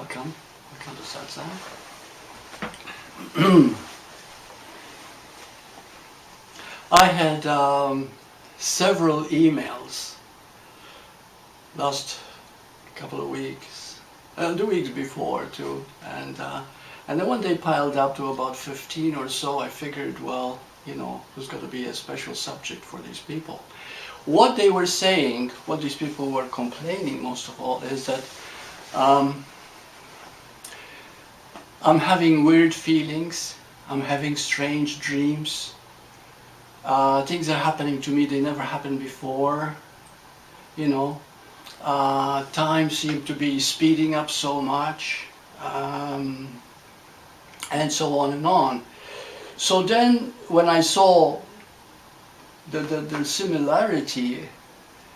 Welcome. Welcome to Satsang. I had several emails last couple of weeks, the weeks before too, and then when they piled up to about 15 or so, I figured, well, you know, there's got to be a special subject for these people. What they were saying, what these people were complaining most of all, is that I'm having weird feelings, I'm having strange dreams, things are happening to me they never happened before, you know, time seemed to be speeding up so much, and so on and on. So then when I saw the similarity,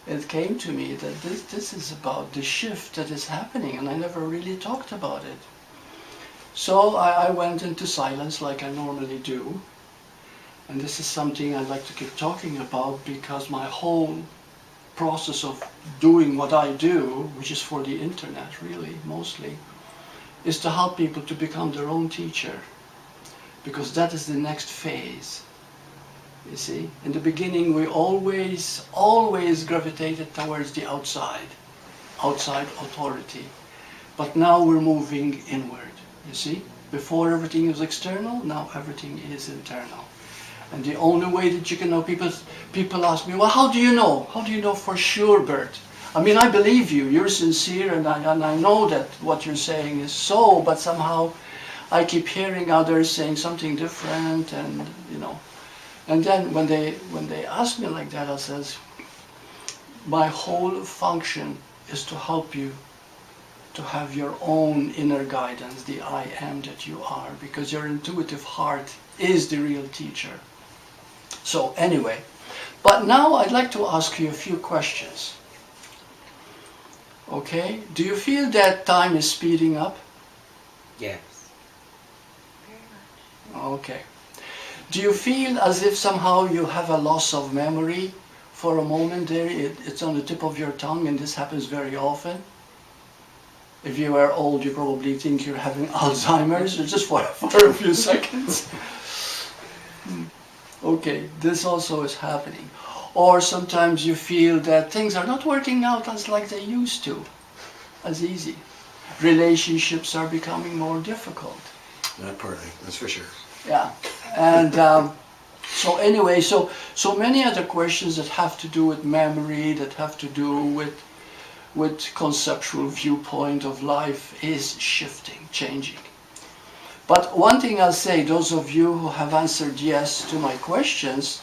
it came to me that this is about the shift that is happening, and I never really talked about it. So I went into silence like I normally do, and this is something I'd like to keep talking about, because my whole process of doing what I do, which is for the internet really, mostly, is to help people to become their own teacher, because that is the next phase. You see, in the beginning we always gravitated towards the outside authority, but now we're moving inward. You see, before everything was external, now everything is internal. And the only way that you can know, people ask me, well, how do you know? How do you know for sure, Burt? I mean, I believe you, you're sincere, and I know that what you're saying is so, but somehow I keep hearing others saying something different, and you know. And then when they ask me like that, I says, my whole function is to help you to have your own inner guidance, the I am that you are, because your intuitive heart is the real teacher. So anyway, but now I'd like to ask you a few questions. Okay, do you feel that time is speeding up? Yes. Very much. Okay. Do you feel as if somehow you have a loss of memory for a moment there? It's on the tip of your tongue, and this happens very often. If you are old, you probably think you're having Alzheimer's, just for a few seconds. Okay, this also is happening. Or sometimes you feel that things are not working out as like they used to, as easy. Relationships are becoming more difficult. Not partly, that's for sure. Yeah, and so anyway, so many other questions that have to do with memory, that have to do with conceptual viewpoint of life is shifting, changing. But one thing I'll say, those of you who have answered yes to my questions,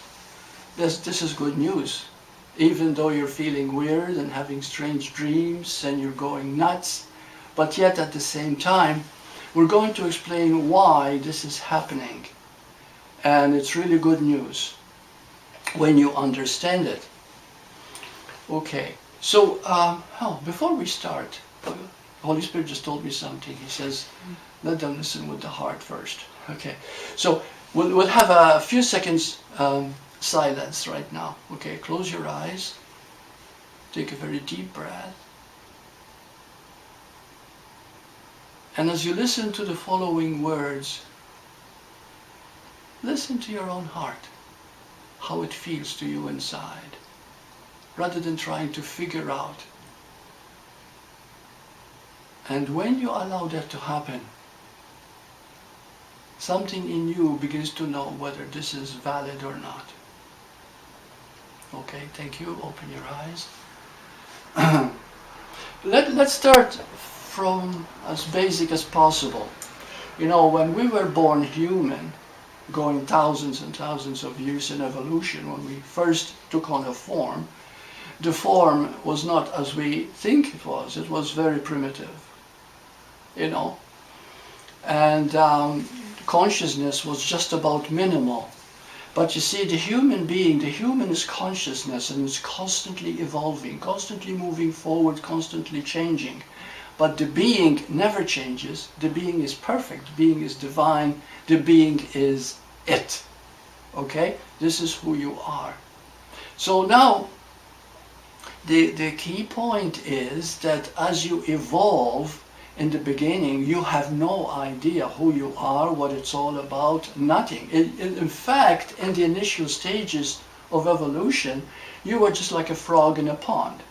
this is good news. Even though you're feeling weird and having strange dreams and you're going nuts, but yet at the same time, we're going to explain why this is happening. And it's really good news when you understand it. Okay, so before we start, the Holy Spirit just told me something. He says, let them listen with the heart first. Okay, so we'll have a few seconds silence right now. Okay, close your eyes. Take a very deep breath. And as you listen to the following words, listen to your own heart, how it feels to you inside, rather than trying to figure out. And when you allow that to happen, something in you begins to know whether this is valid or not. Okay, thank you. Open your eyes. Let's start from as basic as possible. You know, when we were born human, going thousands and thousands of years in evolution, when we first took on a form, the form was not as we think it was. It was very primitive, you know. And consciousness was just about minimal. But you see, the human being, the human is consciousness, and is constantly evolving, constantly moving forward, constantly changing. But the being never changes. The being is perfect. The being is divine. The being is it. Okay? This is who you are. So now, the key point is that as you evolve, in the beginning, you have no idea who you are, what it's all about, nothing. In fact, in the initial stages of evolution, you were just like a frog in a pond.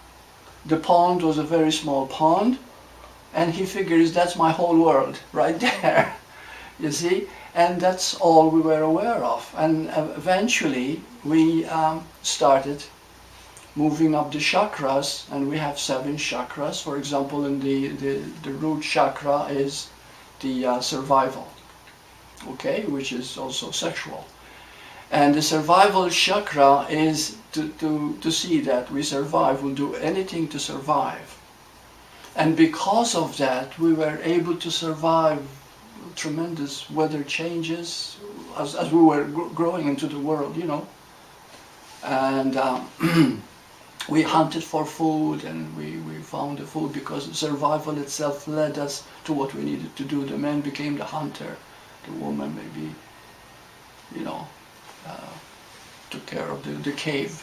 The pond was a very small pond, and he figures that's my whole world right there, you see? And that's all we were aware of. And eventually we started moving up the chakras, and we have 7 chakras. For example, in the root chakra is the survival, okay, which is also sexual. And the survival chakra is to see that we survive, we'll do anything to survive. And because of that, we were able to survive tremendous weather changes as we were growing into the world, you know. And we hunted for food, and we found the food because survival itself led us to what we needed to do. The man became the hunter, the woman maybe, you know, took care of the cave.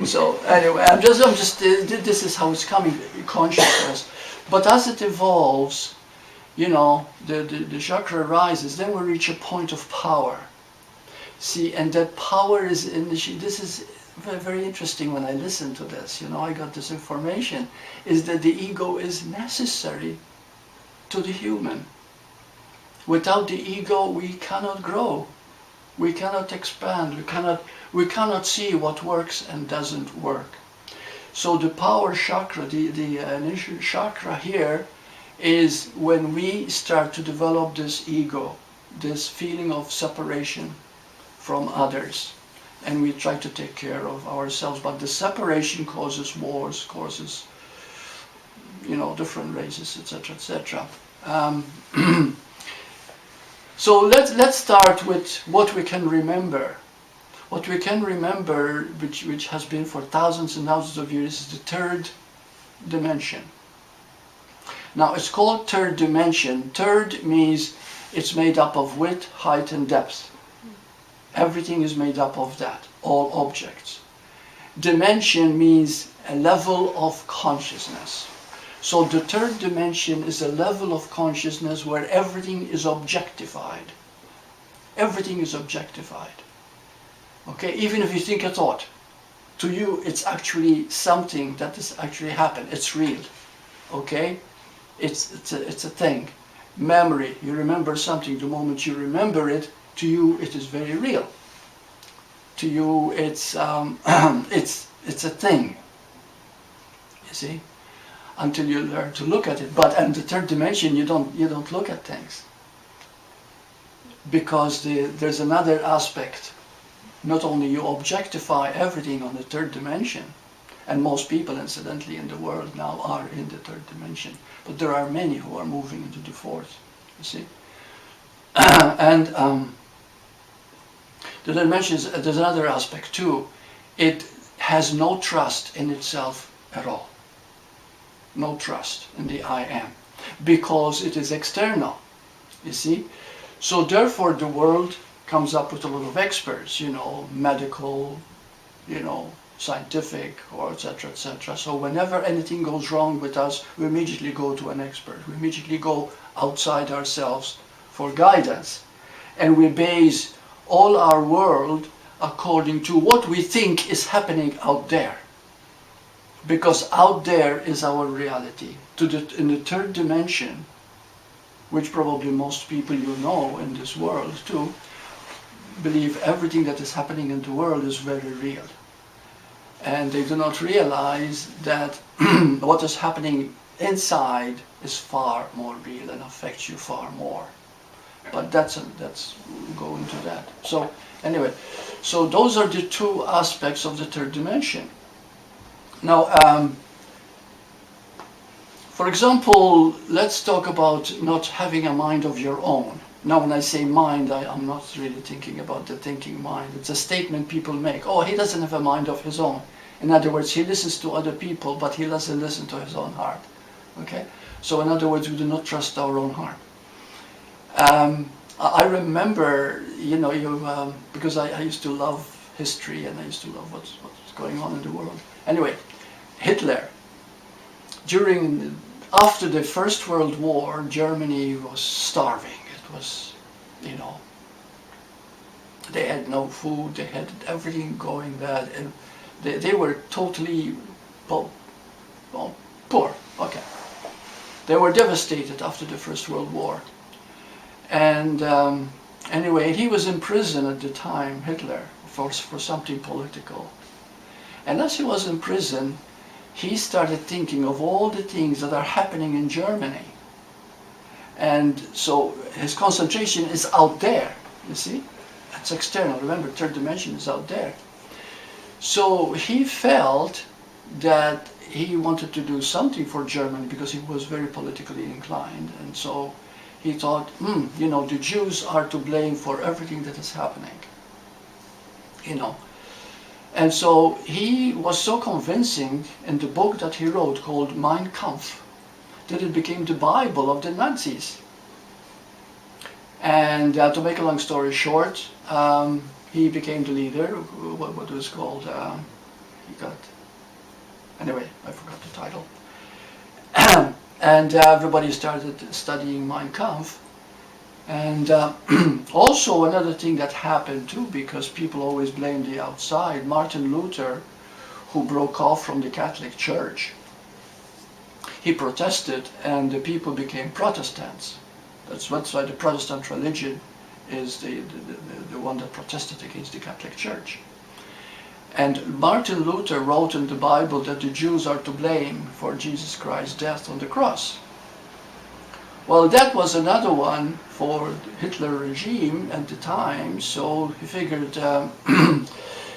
So anyway, I'm just this is how it's coming, consciousness. But as it evolves, you know, the chakra rises, then we reach a point of power. See, and that power is in the, this is very, very interesting when I listen to this, you know, I got this information, is that the ego is necessary to the human. Without the ego, we cannot grow. We cannot expand. We cannot see what works and doesn't work. So the power chakra, the initial chakra here, is when we start to develop this ego, this feeling of separation from others, and we try to take care of ourselves. But the separation causes wars, causes, you know, different races, etc., etc. So let's start with what we can remember. What we can remember, which has been for thousands and thousands of years, is the 3rd dimension. Now it's called 3rd dimension. 3rd means it's made up of width, height, and depth. Everything is made up of that, all objects. Dimension means a level of consciousness. So the 3rd dimension is a level of consciousness where everything is objectified. Everything is objectified. Okay, even if you think a thought, to you it's actually something that has actually happened. It's real. Okay, it's a thing. Memory, you remember something. The moment you remember it, to you it is very real. To you it's it's a thing. You see, until you learn to look at it. But in the 3rd dimension, you don't look at things, because there's another aspect. Not only you objectify everything on the 3rd dimension, and most people, incidentally, in the world now are in the 3rd dimension, but there are many who are moving into the 4th. You see, and the dimensions. There's another aspect too. It has no trust in itself at all. No trust in the I am, because it is external, you see. So therefore the world comes up with a lot of experts, you know, medical, you know, scientific, or etc., etc. So whenever anything goes wrong with us, we immediately go to an expert. We immediately go outside ourselves for guidance, and we base all our world according to what we think is happening out there. Because out there is our reality. In the 3rd dimension, which probably most people you know in this world too, believe everything that is happening in the world is very real. And they do not realize that what is happening inside is far more real and affects you far more. But that's we'll go into that. So anyway, so those are the 2 aspects of the 3rd dimension. Now, for example, let's talk about not having a mind of your own. Now, when I say mind, I'm not really thinking about the thinking mind. It's a statement people make. Oh, he doesn't have a mind of his own. In other words, he listens to other people, but he doesn't listen to his own heart. Okay? So in other words, we do not trust our own heart. I remember, you know, because I used to love history, and I used to love what's going on in the world. Anyway, Hitler, during after the First World War, Germany was starving. It was, you know, they had no food, they had everything going bad, and they were totally poor. Okay. They were devastated after the First World War. And anyway, he was in prison at the time, Hitler, for something political. And as he was in prison, he started thinking of all the things that are happening in Germany. And so his concentration is out there, you see? It's external. Remember, third dimension is out there. So he felt that he wanted to do something for Germany because he was very politically inclined. And so he thought, you know, the Jews are to blame for everything that is happening. You know. And so he was so convincing in the book that he wrote called Mein Kampf that it became the Bible of the Nazis. And to make a long story short, he became the leader. What was called? He got. Anyway, I forgot the title. And everybody started studying Mein Kampf. And also another thing that happened too, because people always blame the outside, Martin Luther, who broke off from the Catholic Church, he protested and the people became Protestants. That's why the Protestant religion is the one that protested against the Catholic Church. And Martin Luther wrote in the Bible that the Jews are to blame for Jesus Christ's death on the cross. Well, that was another one for the Hitler regime at the time, so he figured,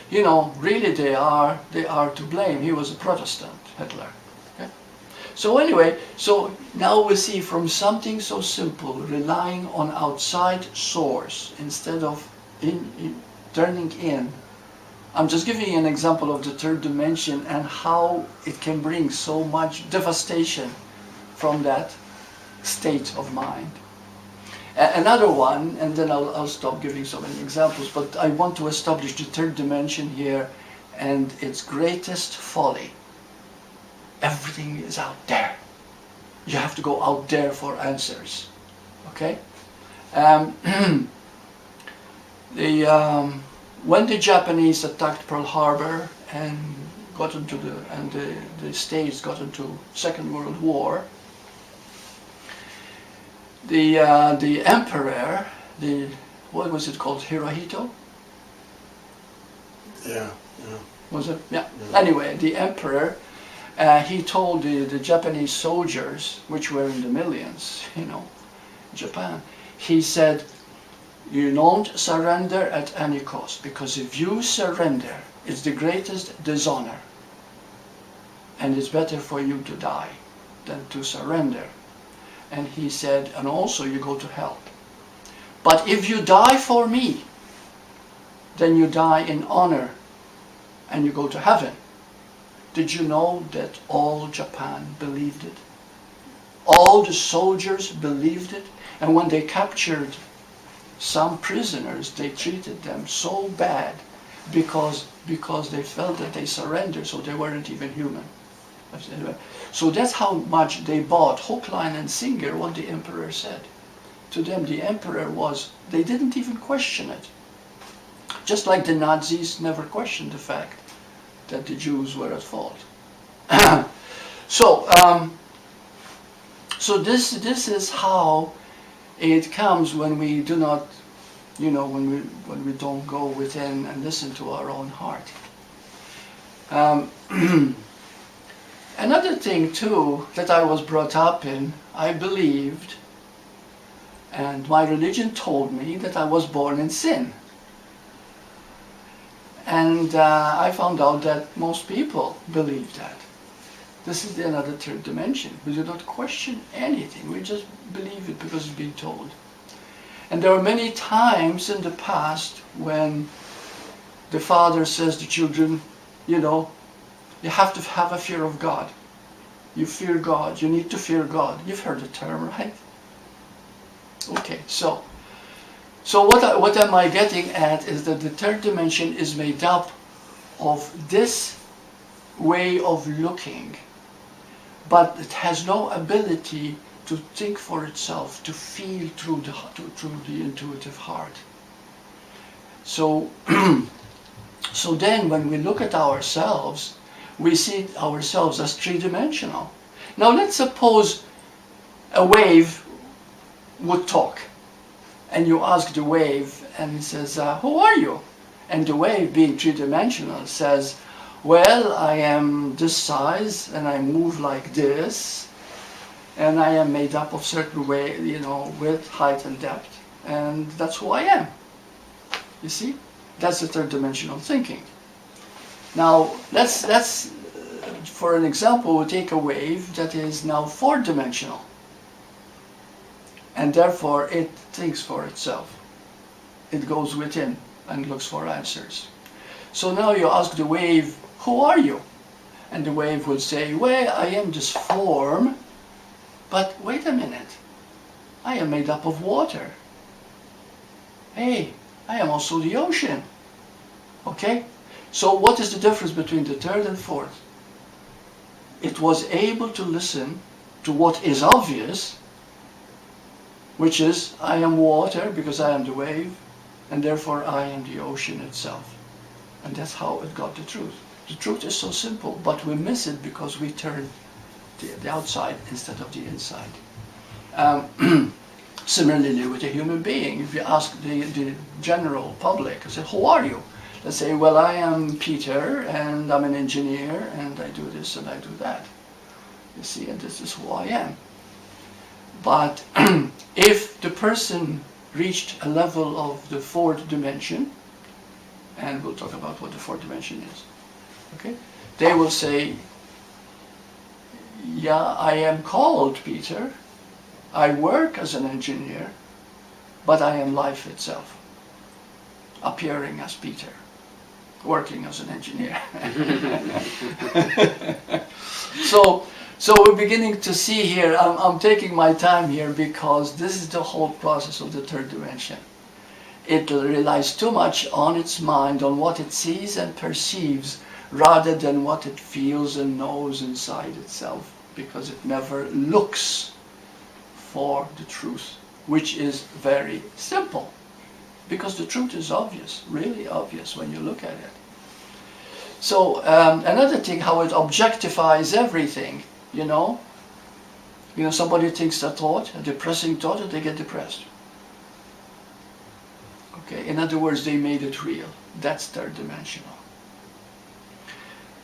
you know, really they are to blame. He was a Protestant, Hitler. Okay? So anyway, so now we see from something so simple, relying on outside source instead of turning in. I'm just giving you an example of the third dimension and how it can bring so much devastation from that state of mind. Another one, and then I'll stop giving so many examples, but I want to establish the third dimension here and its greatest folly. Everything is out there. You have to go out there for answers. Okay? When the Japanese attacked Pearl Harbor and got into the States got into Second World War, the emperor, what was it called, Hirohito? Yeah. Was it? Yeah. Anyway, the emperor, he told the Japanese soldiers, which were in the millions, you know, Japan, he said, you don't surrender at any cost, because if you surrender, it's the greatest dishonor. And it's better for you to die than to surrender. And he said, and also you go to hell. But if you die for me, then you die in honor and you go to heaven. Did you know that all Japan believed it? All the soldiers believed it. And when they captured some prisoners, they treated them so bad because they felt that they surrendered, so they weren't even human. So that's how much they bought, hook, line and sinker, what the emperor said. To them, the emperor was, they didn't even question it. Just like the Nazis never questioned the fact that the Jews were at fault. So this is how it comes when we do not, you know, when we don't go within and listen to our own heart. Another thing too that I was brought up in, I believed, and my religion told me that I was born in sin. And I found out that most people believe that. This is another third dimension. We do not question anything. We just believe it because it's being told. And there are many times in the past when the father says to children, you know, you have to have a fear of God. You fear God. You need to fear God. You've heard the term, right? Okay, so what am I getting at is that the third dimension is made up of this way of looking, but it has no ability to think for itself, to feel through the intuitive heart. So, so then when we look at ourselves, we see ourselves as three-dimensional. Now let's suppose a wave would talk, and you ask the wave, and it says, who are you? And the wave, being three-dimensional, says, well, I am this size, and I move like this, and I am made up of certain way, width, height, and depth, and that's who I am. You see? That's the third-dimensional thinking. Now, let's for an example, we'll take a wave that is now four-dimensional, and therefore it thinks for itself. It goes within and looks for answers. So now you ask the wave, who are you? And the wave will say, well, I am this form, but wait a minute, I am made up of water. Hey, I am also the ocean. Okay? So what is the difference between the third and fourth? It was able to listen to what is obvious, which is, I am water because I am the wave, and therefore I am the ocean itself. And that's how it got the truth. The truth is so simple, but we miss it because we turn the outside instead of the inside. Similarly with a human being, if you ask the general public, I say, who are you? They say, well, I am Peter, and I'm an engineer, and I do this and I do that. You see, and this is who I am. But if the person reached a level of the fourth dimension, and we'll talk about what the fourth dimension is, okay? They will say, yeah, I am called Peter, I work as an engineer, but I am life itself, appearing as Peter, working as an engineer. So we're beginning to see here, I'm taking my time here because this is the whole process of the third dimension. It relies too much on its mind, on what it sees and perceives, rather than what it feels and knows inside itself, because it never looks for the truth, which is very simple. Because the truth is obvious, really obvious when you look at it. So another thing, how it objectifies everything, somebody thinks a thought, a depressing thought, and they get depressed. Okay, in other words, they made it real. That's third dimensional.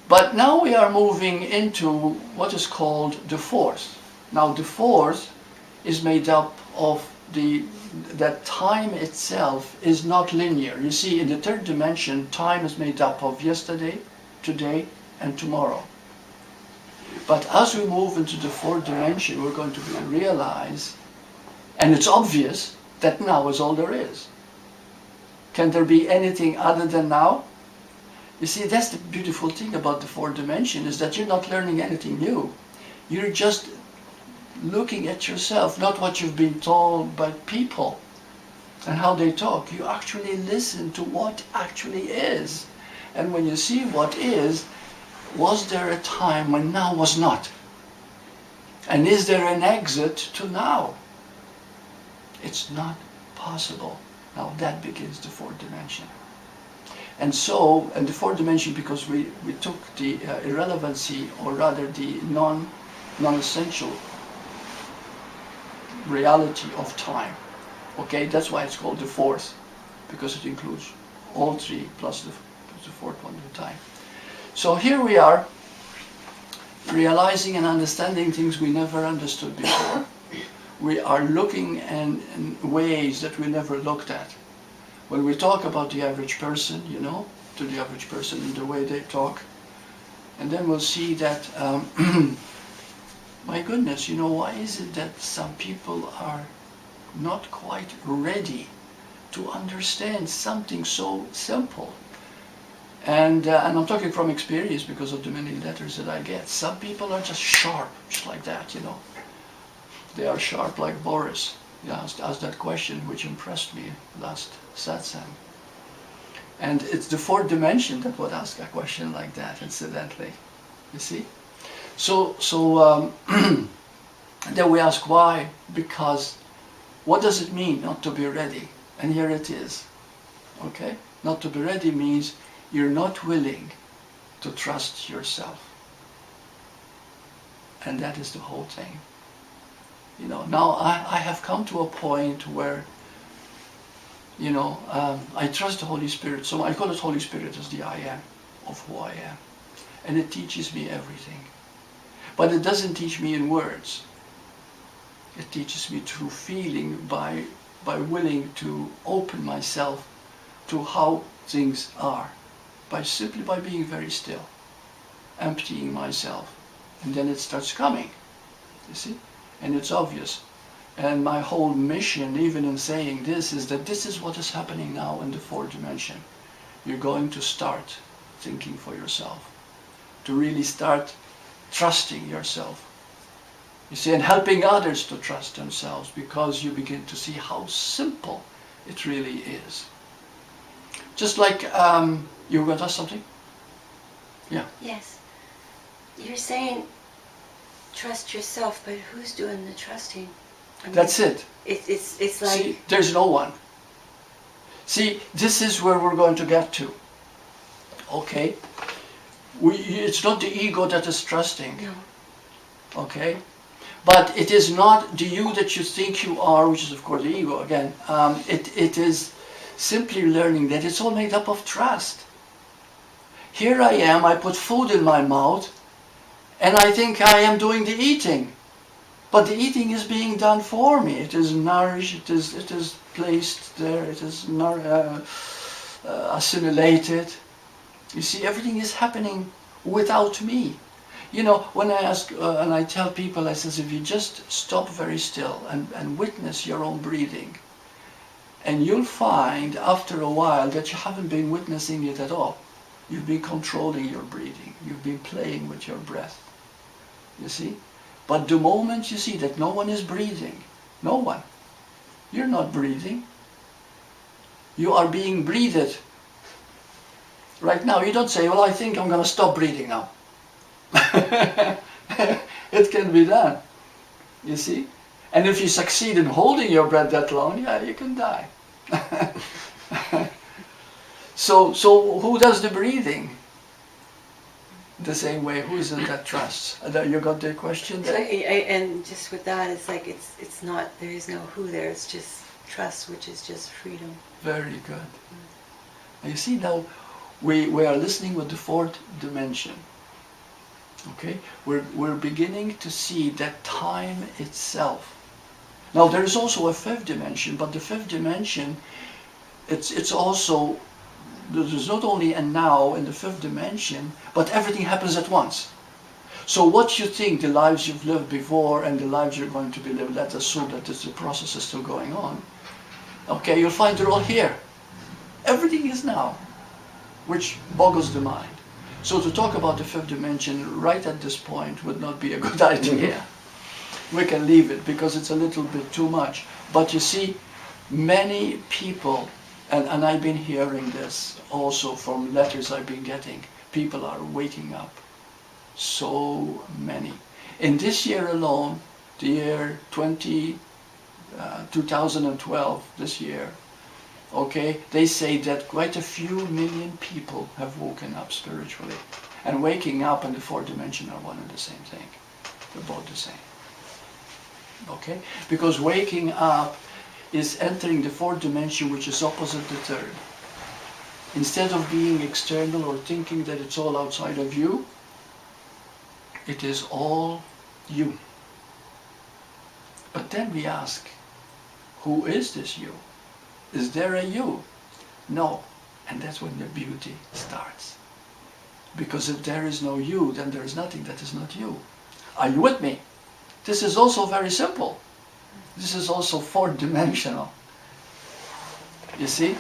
But now we are moving into what is called the fourth. Now the fourth is made up of that time itself is not linear. You see, in the third dimension, time is made up of yesterday, today, and tomorrow. But as we move into the fourth dimension, we're going to realize, and it's obvious, that now is all there is. Can there be anything other than now? You see, that's the beautiful thing about the fourth dimension, is that you're not learning anything new. You're just looking at yourself, not what you've been told by people and how they talk. You actually listen to what actually is. And when you see what is, was there a time when now was not? And is there an exit to now? It's not possible. Now that begins the fourth dimension. And so, and the fourth dimension, because we took the irrelevancy, or rather the non-essential reality of time. Okay, that's why it's called the fourth, because it includes all three plus the fourth one at a time. So here we are, realizing and understanding things we never understood before. We are looking in ways that we never looked at. When we talk about the average person, to the average person in the way they talk, and then we'll see that, my goodness, why is it that some people are not quite ready to understand something so simple? And I'm talking from experience because of the many letters that I get. Some people are just sharp, just like that, They are sharp like Boris. He asked that question, which impressed me last satsang. And it's the fourth dimension that would ask a question like that, incidentally. You see? Then we ask why, because what does it mean not to be ready? And here it is. Okay? Not to be ready means you're not willing to trust yourself. And that is the whole thing. You know, now I have come to a point where, you know, I trust the Holy Spirit. So I call it Holy Spirit as the I am of who I am. And it teaches me everything. But it doesn't teach me in words. It teaches me through feeling by willing to open myself to how things are. Simply by being very still. Emptying myself. And then it starts coming. You see? And it's obvious. And my whole mission, even in saying this, is that this is what is happening now in the fourth dimension. You're going to start thinking for yourself. To really start trusting yourself. You see, and helping others to trust themselves, because you begin to see how simple it really is. Just like, you were going to ask something? Yeah. Yes. You're saying trust yourself, but who's doing the trusting? I mean, That's it. It's like... See, there's no one. See, this is where we're going to get to. Okay? It's not the ego that is trusting. No. Okay? But it is not the you that you think you are, which is of course the ego again. It is simply learning that it's all made up of trust. Here I am, I put food in my mouth, and I think I am doing the eating. But the eating is being done for me. It is nourished, it is placed there, it is assimilated. You see, everything is happening without me. You know, when I ask, and I tell people, I says, if you just stop very still and witness your own breathing, and you'll find after a while that you haven't been witnessing it at all. You've been controlling your breathing. You've been playing with your breath. You see? But the moment you see that no one is breathing, no one, you're not breathing. You are being breathed. Right now, you don't say, well, I think I'm going to stop breathing now. It can be done. You see? And if you succeed in holding your breath that long, yeah, you can die. So who does the breathing? The same way, who is it that trusts? You got the question there? And just with that, it's like it's not, there is no who there, it's just trust, which is just freedom. Very good. And you see now, we are listening with the fourth dimension. Okay? We're beginning to see that time itself. Now there is also a fifth dimension, but the fifth dimension, it's also, there's not only a now in the fifth dimension, but everything happens at once. So what you think, the lives you've lived before and the lives you're going to be living, let's assume that the process is still going on. Okay, you'll find they're all here. Everything is now, which boggles the mind. So to talk about the fifth dimension right at this point would not be a good idea. We can leave it because it's a little bit too much. But you see, many people, and I've been hearing this also from letters I've been getting, people are waking up. So many. In this year alone, the year 2012, this year, okay, they say that quite a few million people have woken up spiritually. And waking up and the fourth dimension are one and the same thing. They're both the same. Okay? Because waking up is entering the fourth dimension, which is opposite the third. Instead of being external or thinking that it's all outside of you, it is all you. But then we ask, who is this you? Is there a you? No. And that's when the beauty starts. Because if there is no you, then there is nothing that is not you. Are you with me? This is also very simple. This is also fourth dimensional. You see?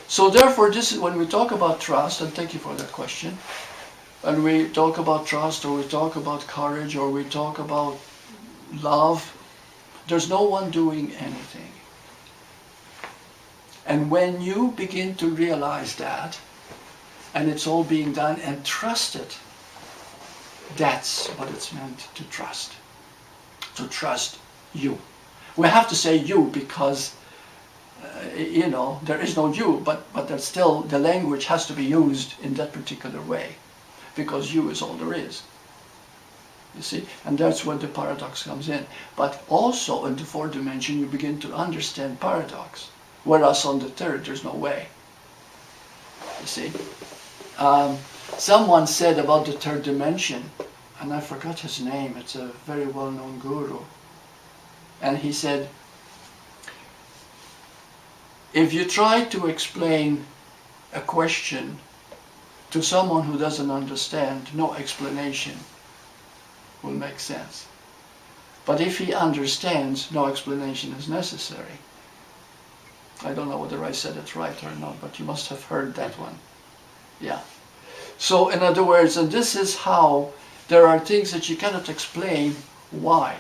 So therefore, this is when we talk about trust, and thank you for that question, when we talk about trust, or we talk about courage, or we talk about love, there's no one doing anything. And when you begin to realize that, and it's all being done and trust it, That's what it's meant to trust. To trust you. We have to say you because, you know, there is no you, but there's still, the language has to be used in that particular way, because you is all there is. You see, and that's where the paradox comes in. But also in the fourth dimension you begin to understand paradox, whereas on the third there's no way. You see, someone said about the third dimension, and I forgot his name, it's a very well-known guru, and he said, if you try to explain a question to someone who doesn't understand, no explanation will make sense. But if he understands, no explanation is necessary. I don't know whether I said it right or not, but you must have heard that one. Yeah. So in other words, and this is how there are things that you cannot explain. Why?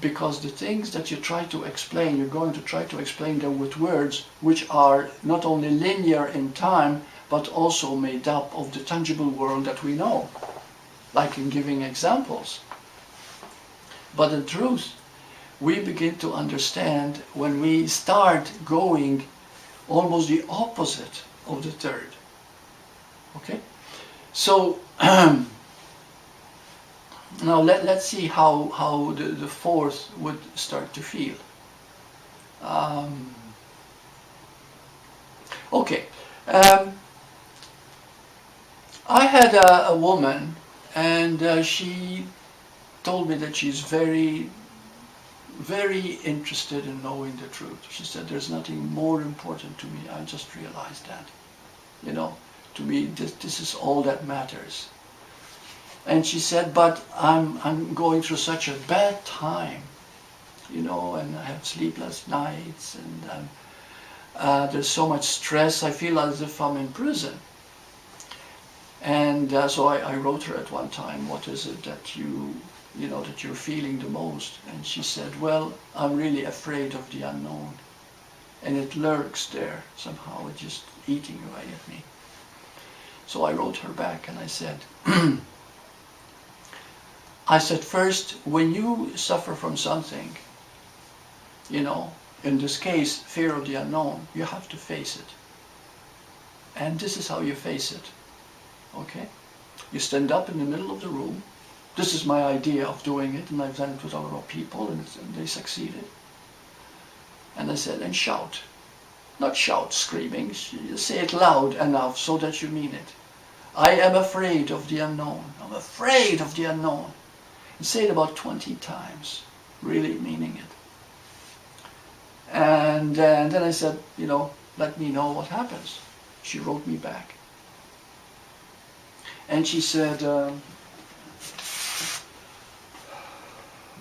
Because the things that you try to explain, you're going to try to explain them with words which are not only linear in time, but also made up of the tangible world that we know, like in giving examples. But in truth, we begin to understand when we start going almost the opposite of the third. Okay? So, now let's see how the fourth would start to feel. Okay. I had a woman, and she told me that she's very, very interested in knowing the truth. She said, there's nothing more important to me. I just realized that. You know, to me, this is all that matters. And she said, but I'm going through such a bad time, you know, and I have sleepless nights, and there's so much stress. I feel as if I'm in prison. And so I wrote her at one time, what is it that you know, that you're feeling the most? And she said, well, I'm really afraid of the unknown. And it lurks there somehow, it's just eating away at me. So I wrote her back and I said, first, when you suffer from something, you know, in this case, fear of the unknown, you have to face it. And this is how you face it. Okay? You stand up in the middle of the room. This is my idea of doing it, and I've done it with a lot of people, and they succeeded. And I said, and shout. Not shout screaming, you say it loud enough so that you mean it. I am afraid of the unknown. I'm afraid of the unknown. And say it about 20 times, really meaning it. And then I said, you know, let me know what happens. She wrote me back. And she said,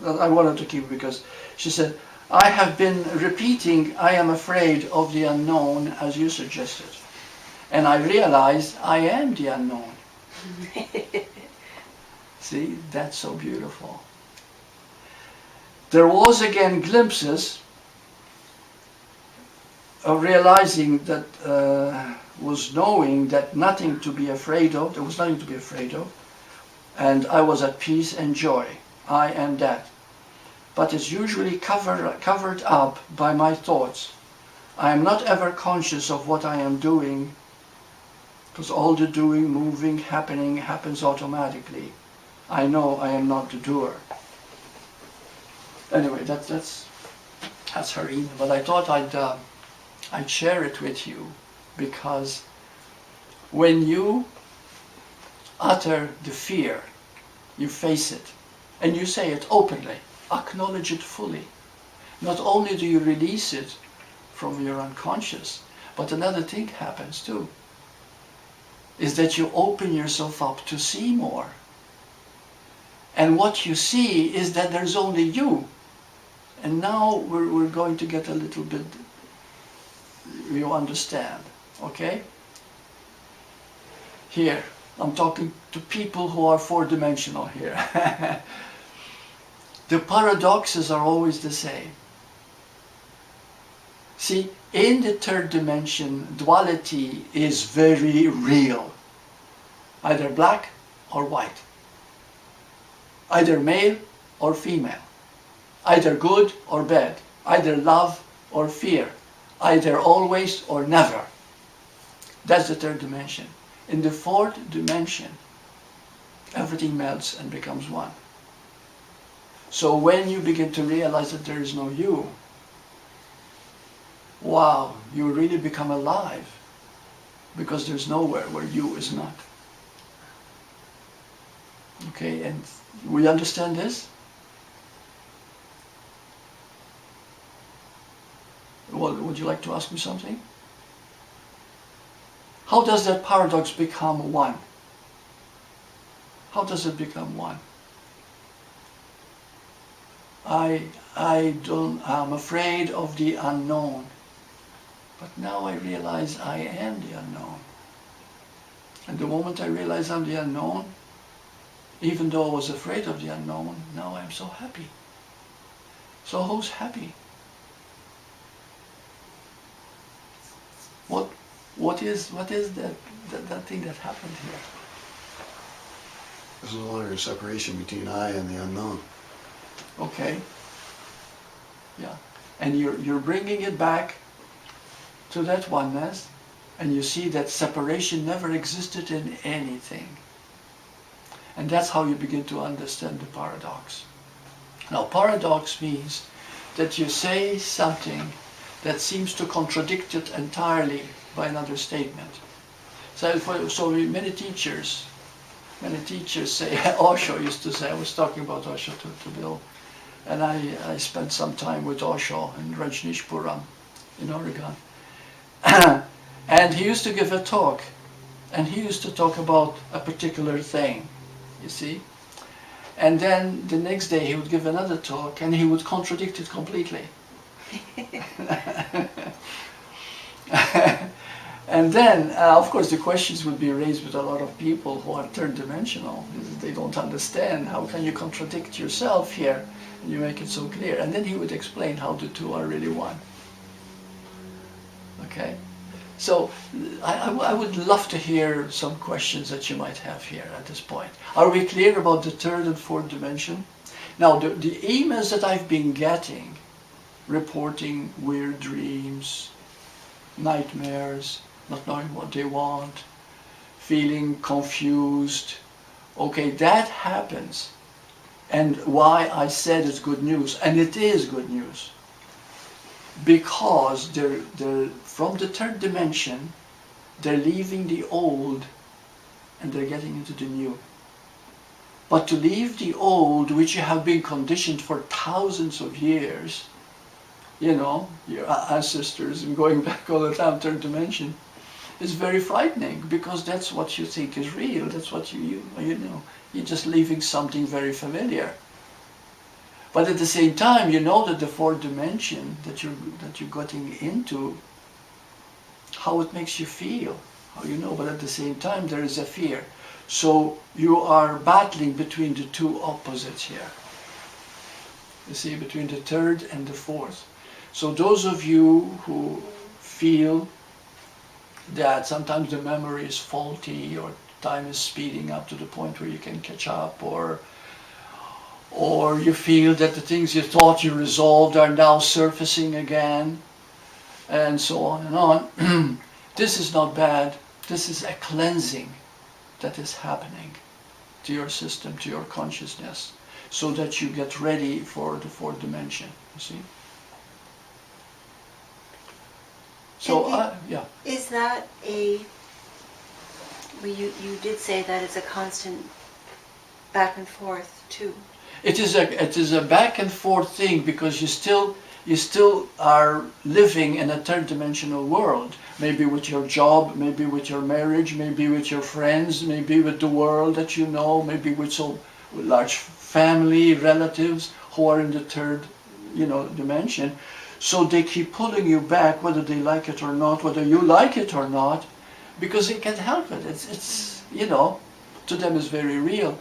I wanted to keep it because she said, I have been repeating, I am afraid of the unknown as you suggested. And I realized I am the unknown. See, that's so beautiful. There was again glimpses of realizing that, was knowing that nothing to be afraid of, there was nothing to be afraid of, and I was at peace and joy. I am that. But it's usually covered up by my thoughts. I am not ever conscious of what I am doing, because all the doing, moving, happening happens automatically. I know I am not the doer. Anyway, that's her email. But I thought I'd share it with you, because when you utter the fear, you face it, and you say it openly, acknowledge it fully. Not only do you release it from your unconscious, but another thing happens too, is that you open yourself up to see more. And what you see is that there's only you. And now we're going to get a little bit, you understand, okay? Here, I'm talking to people who are four-dimensional here. The paradoxes are always the same. See, in the third dimension, duality is very real. Either black or white. either male or female, either good or bad, either love or fear, either always or never. That's the third dimension. In the fourth dimension, everything melts and becomes one. So when you begin to realize that there is no you, wow, you really become alive, because there's nowhere where you is not. Okay, and we understand this? Well, would you like to ask me something? How does that paradox become one? How does it become one? I'm afraid of the unknown. But now I realize I am the unknown. And the moment I realize I'm the unknown, even though I was afraid of the unknown, now I'm so happy. So who's happy? What is that thing that happened here? There's no longer a separation between I and the unknown. Okay. Yeah. And you're bringing it back to that oneness, and you see that separation never existed in anything. And that's how you begin to understand the paradox. Now, paradox means that you say something that seems to contradict it entirely by another statement. So many teachers say, Osho used to say, I was talking about Osho to Bill, and I spent some time with Osho in Rajneeshpuram in Oregon. And he used to give a talk, and he used to talk about a particular thing, you see. And then the next day he would give another talk, and he would contradict it completely. And then, of course, the questions would be raised with a lot of people who are third dimensional. They don't understand, how can you contradict yourself here? And you make it so clear. And then he would explain how the two are really one. Okay? So I would love to hear some questions that you might have here at this point. Are we clear about the third and fourth dimension? Now, the emails that I've been getting, reporting weird dreams, nightmares, not knowing what they want, feeling confused, okay, that happens. And why I said it's good news, and it is good news, because they're from the third dimension, they're leaving the old and they're getting into the new. But to leave the old, which you have been conditioned for thousands of years, you know, your ancestors and going back all the time, third dimension, is very frightening, because that's what you think is real. That's what you know. You're just leaving something very familiar. But at the same time, you know that the fourth dimension that you're getting into, how it makes you feel, how you know. But at the same time, there is a fear. So you are battling between the two opposites here. You see, between the third and the fourth. So those of you who feel that sometimes the memory is faulty, or time is speeding up to the point where you can catch up, or you feel that the things you thought you resolved are now surfacing again, and so on and on. This is not bad. This is a cleansing that is happening to your system, to your consciousness, so that you get ready for the fourth dimension, you see. So, yeah. Is that well, you did say that it's a constant back and forth too. It is a back and forth thing, because you still are living in a third dimensional world. Maybe with your job, maybe with your marriage, maybe with your friends, maybe with the world that you know, maybe with so large family, relatives who are in the third, dimension. So they keep pulling you back, whether they like it or not, whether you like it or not, because they can't help it. It's to them it's very real.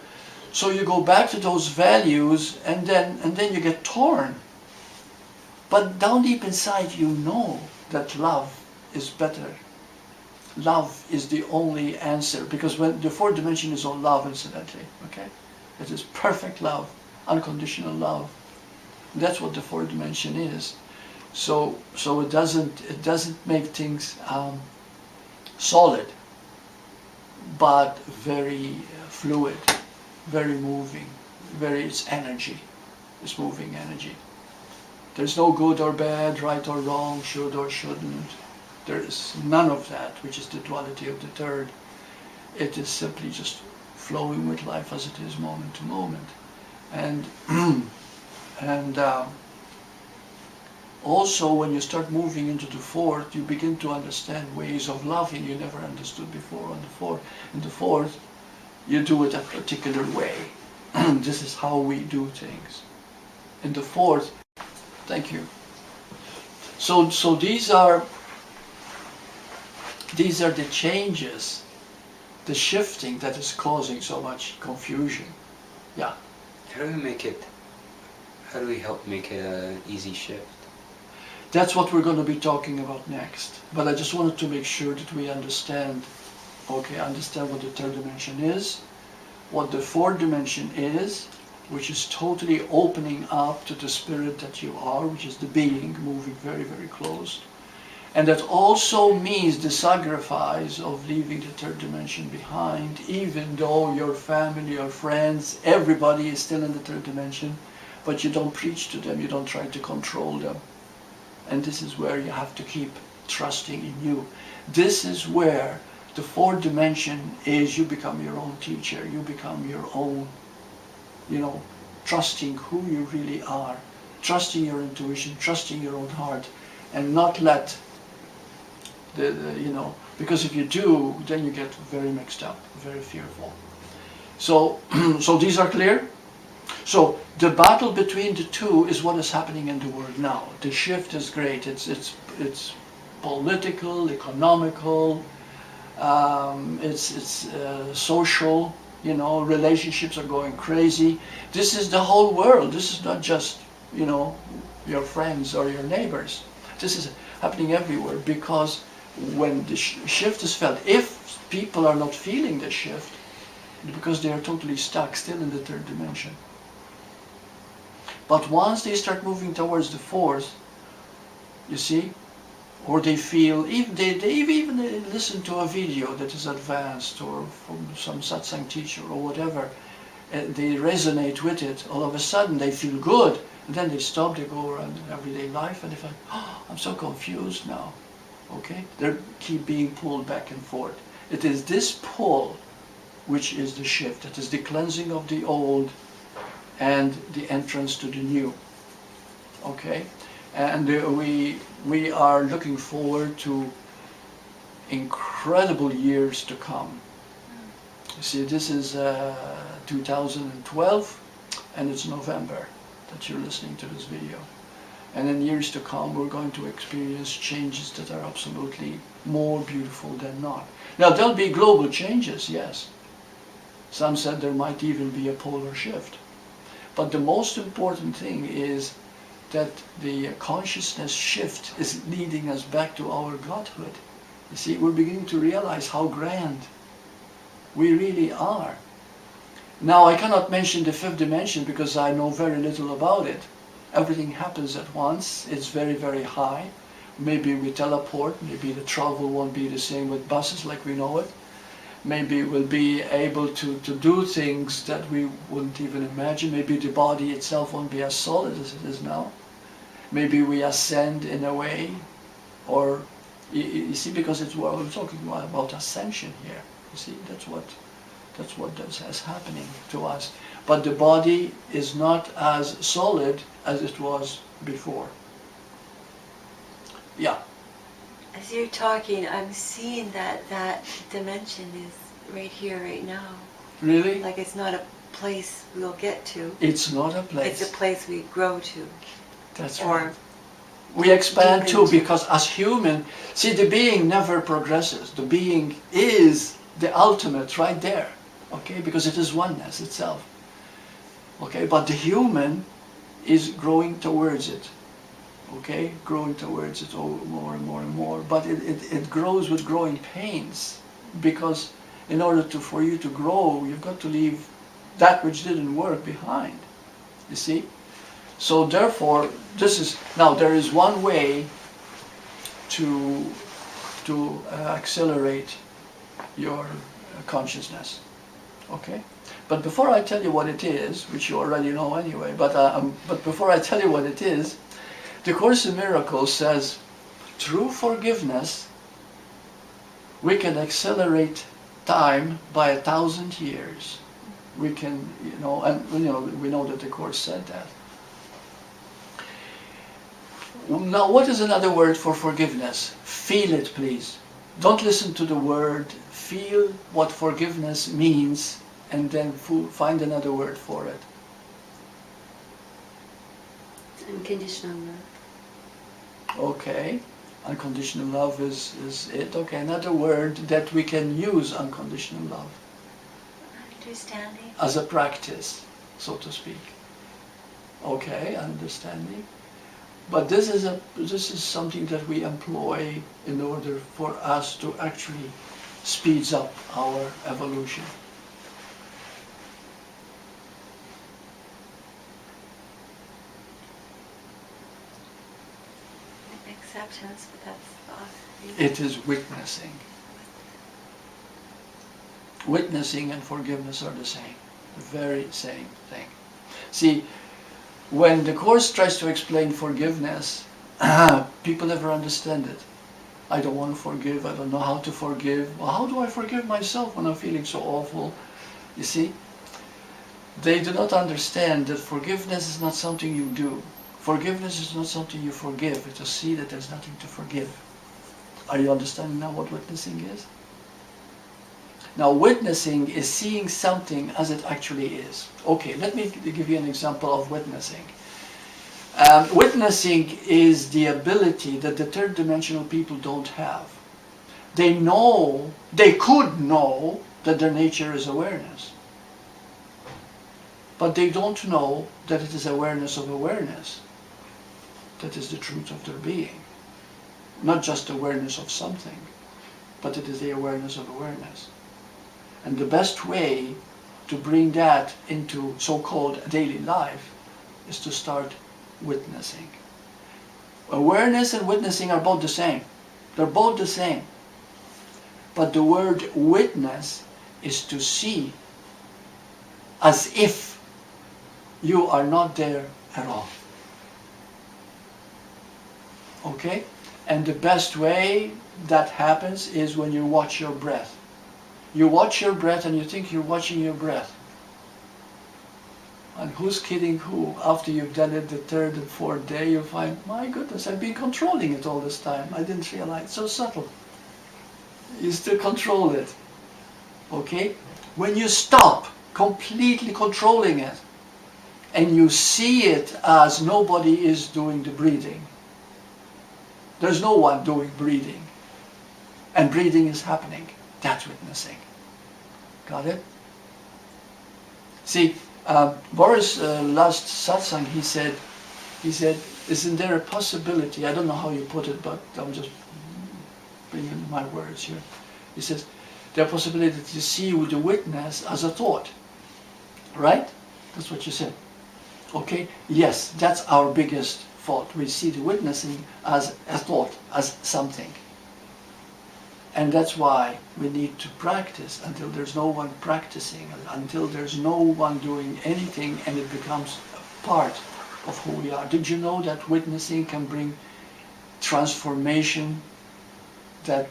So you go back to those values, and then you get torn. But down deep inside, you know that love is better. Love is the only answer, because when the fourth dimension is all love, incidentally, okay? It is perfect love, unconditional love. That's what the fourth dimension is. So it doesn't make things solid, but very fluid, very moving, it's energy. It's moving energy. There's no good or bad, right or wrong, should or shouldn't. There is none of that, which is the duality of the third. It is simply just flowing with life as it is moment to moment. And also when you start moving into the fourth, you begin to understand ways of loving you never understood before. In the fourth, you do it a particular way. This is how we do things. In the fourth, thank you. So these are the changes, the shifting that is causing so much confusion. Yeah. How do we help make it an easy shift? That's what we're going to be talking about next. But I just wanted to make sure that we understand what the third dimension is, what the fourth dimension is, which is totally opening up to the spirit that you are, which is the being, moving very, very close. And that also means the sacrifice of leaving the third dimension behind, even though your family, your friends, everybody is still in the third dimension, but you don't preach to them, you don't try to control them. And this is where you have to keep trusting in you. This is where the fourth dimension is, you become your own teacher, you become your own, trusting who you really are, trusting your intuition, trusting your own heart, and not let because if you do, then you get very mixed up, very fearful. So these are clear? So the battle between the two is what is happening in the world now. The shift is great. It's political, economical, it's social. Relationships are going crazy. This is the whole world. This is not just your friends or your neighbors. This is happening everywhere, because when the shift is felt, if people are not feeling the shift, because they are totally stuck still in the third dimension. But once they start moving towards the fourth, you see, or they feel, even they even listen to a video that is advanced or from some satsang teacher or whatever, and they resonate with it, all of a sudden they feel good, and then they stop, they go around everyday life, and they find, oh, I'm so confused now. Okay? They keep being pulled back and forth. It is this pull which is the shift. It is the cleansing of the old and the entrance to the new. Okay? And we are looking forward to incredible years to come. You see, this is 2012, and it's November that you're listening to this video. And in years to come, we're going to experience changes that are absolutely more beautiful than not. Now, there'll be global changes, yes. Some said there might even be a polar shift. But the most important thing is that the consciousness shift is leading us back to our Godhood. You see, we're beginning to realize how grand we really are. Now, I cannot mention the fifth dimension because I know very little about it. Everything happens at once. It's very, very high. Maybe we teleport. Maybe the travel won't be the same with buses like we know it. Maybe we'll be able to do things that we wouldn't even imagine. Maybe the body itself won't be as solid as it is now. Maybe we ascend in a way, or you see, because it's what we're talking about ascension here. You see, that's what is happening to us. But the body is not as solid as it was before. Yeah. As you're talking, I'm seeing that dimension is right here, right now. Really? Like it's not a place we'll get to. It's not a place. It's a place we grow to. That's or right. We expand too, into. because as human, see, the being never progresses. The being is the ultimate right there. Okay? Because it is oneness itself. Okay? But the human is growing towards it. Okay, growing towards it more and more and more, but it grows with growing pains, because in order for you to grow, you've got to leave that which didn't work behind. You see? So therefore, now there is one way to accelerate your consciousness. Okay? But before I tell you what it is, which you already know anyway, but before I tell you what it is, the Course in Miracles says, through forgiveness, we can accelerate time by 1,000 years. We can, we know that the Course said that. Now, what is another word for forgiveness? Feel it, please. Don't listen to the word. Feel what forgiveness means, and then find another word for it. Unconditional love. Okay. Unconditional love is it. Okay, another word that we can use, unconditional love. Understanding. As a practice, so to speak. Okay, understanding. But this is something that we employ in order for us to actually speeds up our evolution. Acceptance, but that's It is witnessing. Witnessing and forgiveness are the same, the very same thing. See, when the Course tries to explain forgiveness, people never understand it. I don't want to forgive, I don't know how to forgive. Well, how do I forgive myself when I'm feeling so awful? You see, they do not understand that forgiveness is not something you do. Forgiveness is not something you forgive. It's to see that there's nothing to forgive. Are you understanding now what witnessing is? Now, witnessing is seeing something as it actually is. Okay, let me give you an example of witnessing. Witnessing is the ability that the third dimensional people don't have. They could know that their nature is awareness. But they don't know that it is awareness of awareness. That is the truth of their being. Not just awareness of something, but it is the awareness of awareness. And the best way to bring that into so-called daily life is to start witnessing. Awareness and witnessing are both the same. They're both the same. But the word witness is to see as if you are not there at all. Okay? And the best way that happens is when you watch your breath. You watch your breath and you think you're watching your breath. And who's kidding who? After you've done it the third and fourth day, you'll find, my goodness, I've been controlling it all this time. I didn't realize. It's so subtle. You still control it. Okay? When you stop completely controlling it, and you see it as nobody is doing the breathing. There's no one doing breathing. And breathing is happening. That's witnessing. Got it? See, Boris last satsang, he said, isn't there a possibility, I don't know how you put it, but I'm just bringing my words here. He says, there a possibility that you see the witness as a thought. Right? That's what you said. Okay? Yes, that's our biggest fault. We see the witnessing as a thought, as something. And that's why we need to practice until there's no one practicing, until there's no one doing anything, and it becomes a part of who we are. Did you know that witnessing can bring transformation that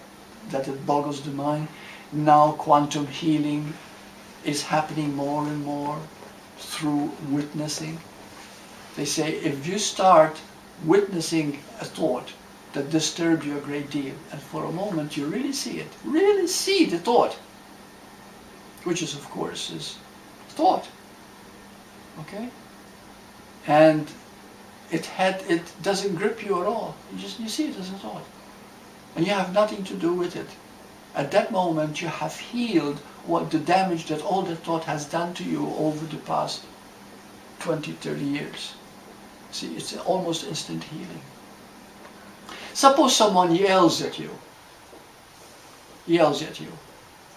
it boggles the mind? Now quantum healing is happening more and more through witnessing. They say if you start witnessing a thought that disturbs you a great deal, and for a moment you really see it, really see the thought, which is of course is thought, okay? And it doesn't grip you at all. You see it as a thought, and you have nothing to do with it. At that moment you have healed what the damage that all the thought has done to you over the past 20, 30 years. See, it's almost instant healing. Suppose someone yells at you.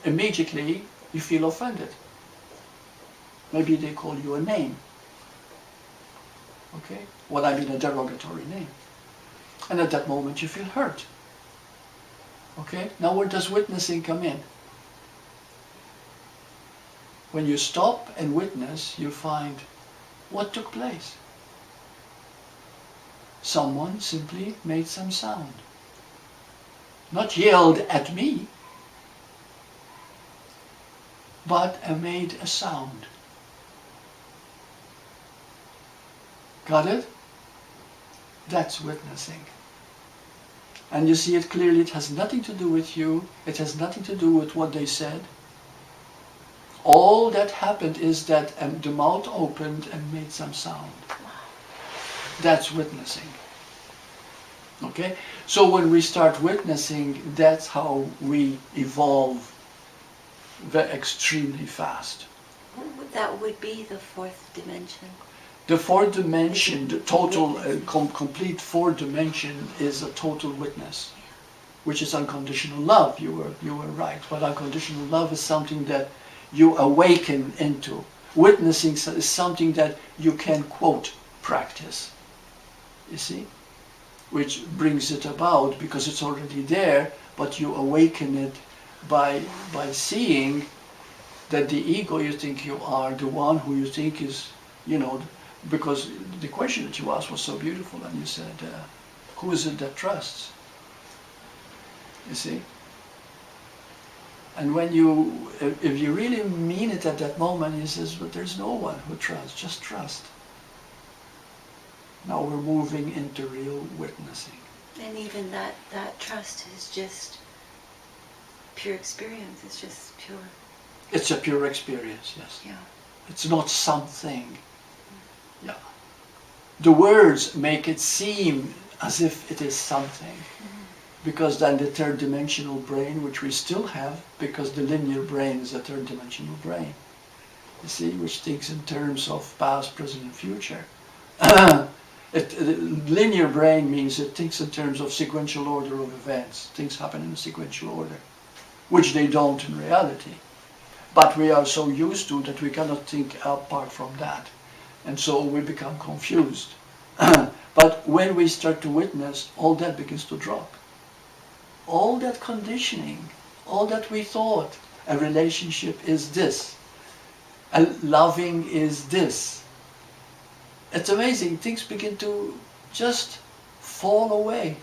Immediately you feel offended. Maybe they call you a name. Okay? What I mean, a derogatory name. And at that moment you feel hurt. Okay? Now where does witnessing come in? When you stop and witness, you find what took place. Someone simply made some sound. Not yelled at me, but made a sound. Got it? That's witnessing. And you see it clearly, it has nothing to do with you, it has nothing to do with what they said. All that happened is that the mouth opened and made some sound. That's witnessing. Okay? So when we start witnessing, that's how we evolve extremely fast. That would be the fourth dimension. The fourth dimension, the total, complete fourth dimension is a total witness, which is unconditional love. You were right. But unconditional love is something that you awaken into. Witnessing is something that you can, quote, practice. You see? Which brings it about because it's already there, but you awaken it by seeing that the ego you think you are, the one who you think is, you know, because the question that you asked was so beautiful, and you said, who is it that trusts? You see? And when you, if you really mean it at that moment, he says, but there's no one who trusts, just trust. Now we're moving into real witnessing. And even that trust is just pure experience, it's just pure. It's a pure experience, yes. Yeah. It's not something. Yeah. The words make it seem as if it is something. Because then the third dimensional brain, which we still have, because the linear brain is a third dimensional brain, you see, which thinks in terms of past, present and future. Linear brain means it thinks in terms of sequential order of events. Things happen in a sequential order, which they don't in reality. But we are so used to that we cannot think apart from that. And so we become confused. But when we start to witness, all that begins to drop. All that conditioning, all that we thought, a relationship is this, a loving is this. It's amazing, things begin to just fall away.